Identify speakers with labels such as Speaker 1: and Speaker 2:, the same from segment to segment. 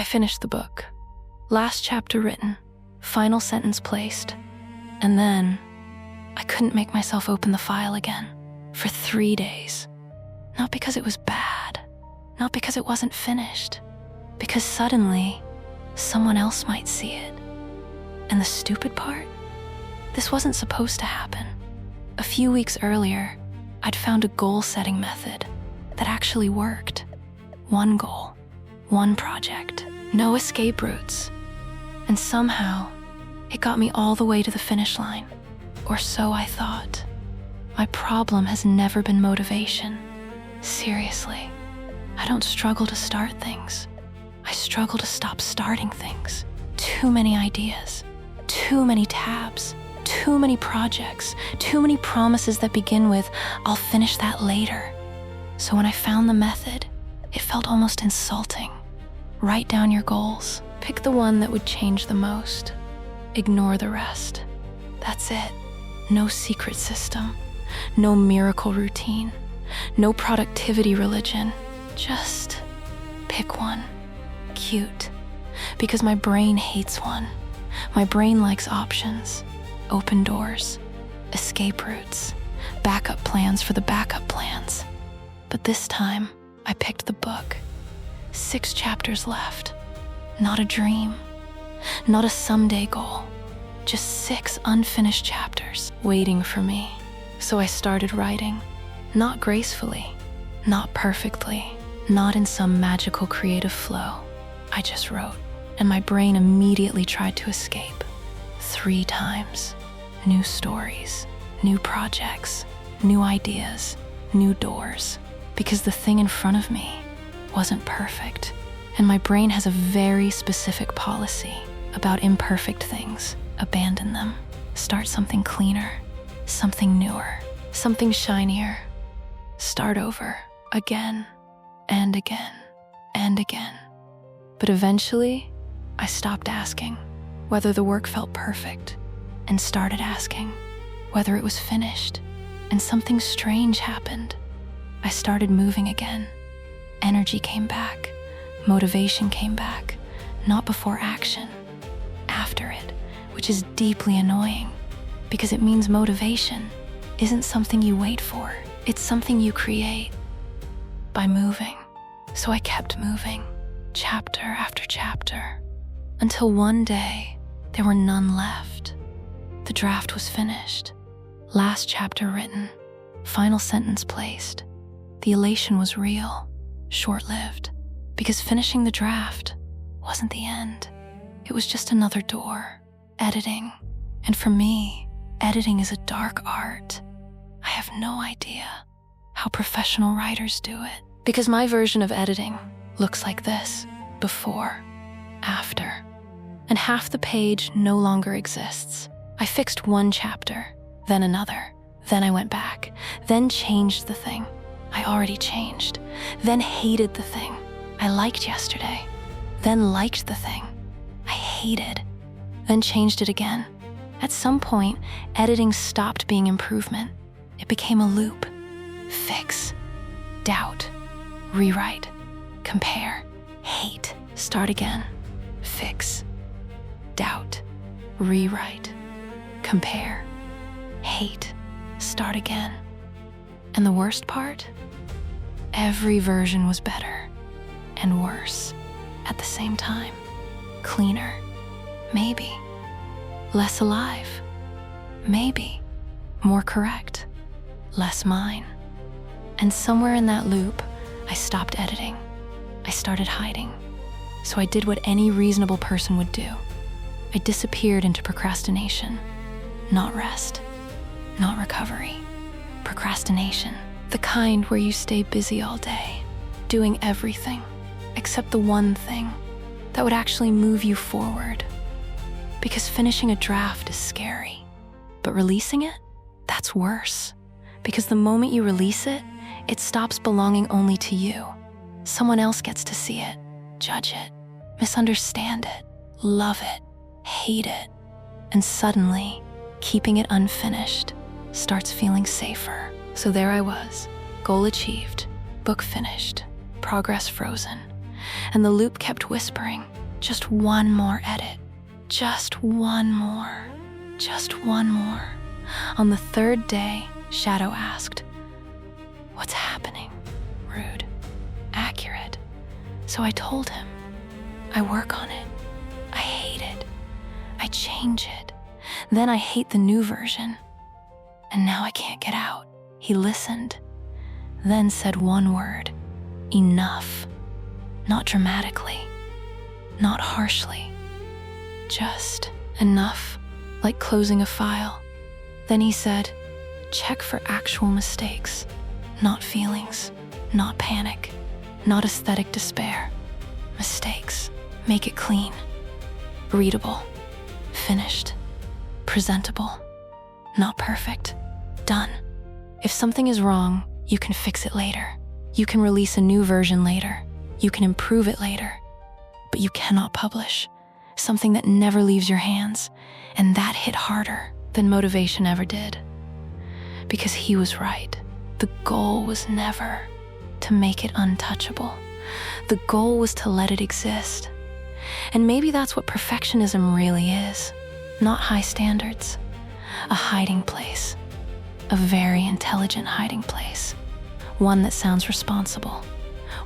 Speaker 1: I finished the book. Last chapter written, final sentence placed, and then I couldn't make myself open the file again for 3 days. Not because it was bad, not because it wasn't finished, because suddenly someone else might see it. And the stupid part? This wasn't supposed to happen. A few weeks earlier, I'd found a goal-setting method that actually worked. One goal, one project, no escape routes. And somehow, it got me all the way to the finish line. Or so I thought. My problem has never been motivation. Seriously, I don't struggle to start things. I struggle to stop starting things. Too many ideas, too many tabs, too many projects, too many promises that begin with, "I'll finish that later." So when I found the method, it felt almost insulting. Write down your goals. Pick the one that would change the most. Ignore the rest. That's it. No secret system. No miracle routine. No productivity religion. Just pick one. Cute. Because my brain hates one. My brain likes options. Open doors. Escape routes. Backup plans for the backup plans. But this time, I picked the book. 6 chapters left. Not a dream. Not a someday goal. Just 6 unfinished chapters waiting for me. So I started writing. Not gracefully. Not perfectly. Not in some magical creative flow. I just wrote. And my brain immediately tried to escape. 3 times. New stories. New projects. New ideas. New doors. Because the thing in front of me wasn't perfect. And my brain has a very specific policy about imperfect things. Abandon them. Start something cleaner, something newer, something shinier. Start over, again, and again, and again. But eventually, I stopped asking whether the work felt perfect and started asking whether it was finished. And something strange happened. I started moving again. Energy came back. Motivation came back. Not before action, after it, which is deeply annoying because it means motivation isn't something you wait for. It's something you create by moving. So I kept moving, chapter after chapter, until one day there were none left. The draft was finished. Last chapter written. Final sentence placed. The elation was real, short-lived, because finishing the draft wasn't the end. It was just another door, editing. And for me, editing is a dark art. I have no idea how professional writers do it. Because my version of editing looks like this: before, after. And half the page no longer exists. I fixed one chapter, then another. Then I went back, then changed the thing I already changed, then hated the thing I liked yesterday, then liked the thing I hated, then changed it again. At some point, editing stopped being improvement. It became a loop. Fix, doubt, rewrite, compare, hate, start again. Fix, doubt, rewrite, compare, hate, start again. And the worst part? Every version was better and worse at the same time. Cleaner, maybe. Less alive, maybe. More correct, less mine. And somewhere in that loop, I stopped editing. I started hiding. So I did what any reasonable person would do. I disappeared into procrastination. Not rest, not recovery. Procrastination, the kind where you stay busy all day, doing everything except the one thing that would actually move you forward. Because finishing a draft is scary, but releasing it, that's worse. Because the moment you release it, it stops belonging only to you. Someone else gets to see it, judge it, misunderstand it, love it, hate it. And suddenly, keeping it unfinished starts feeling safer. So there I was, goal achieved, book finished, progress frozen, and the loop kept whispering, just one more edit, just one more, just one more. On the third day, Shadow asked, "What's happening?" Rude. Accurate. So I told him, "I work on it. I hate it. I change it. Then I hate the new version. And now I can't get out." He listened, then said one word, "Enough." Not dramatically, not harshly, just enough, like closing a file. Then he said, "Check for actual mistakes, not feelings, not panic, not aesthetic despair. Mistakes. Make it clean, readable, finished, presentable, not perfect, done. If something is wrong, you can fix it later. You can release a new version later. You can improve it later. But you cannot publish something that never leaves your hands." And that hit harder than motivation ever did. Because he was right. The goal was never to make it untouchable. The goal was to let it exist. And maybe that's what perfectionism really is. Not high standards. A hiding place. A very intelligent hiding place. One that sounds responsible.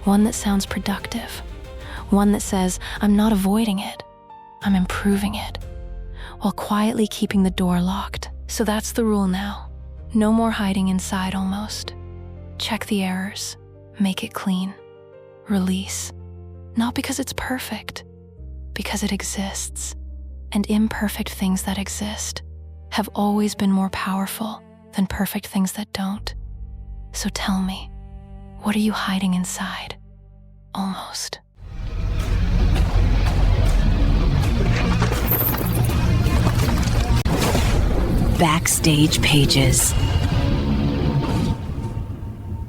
Speaker 1: One that sounds productive. One that says, "I'm not avoiding it. I'm improving it," while quietly keeping the door locked. So that's the rule now. No more hiding inside almost. Check the errors. Make it clean. Release. Not because it's perfect, because it exists. And imperfect things that exist have always been more powerful than perfect things that don't. So tell me, what are you hiding inside? Almost.
Speaker 2: Backstage Pages.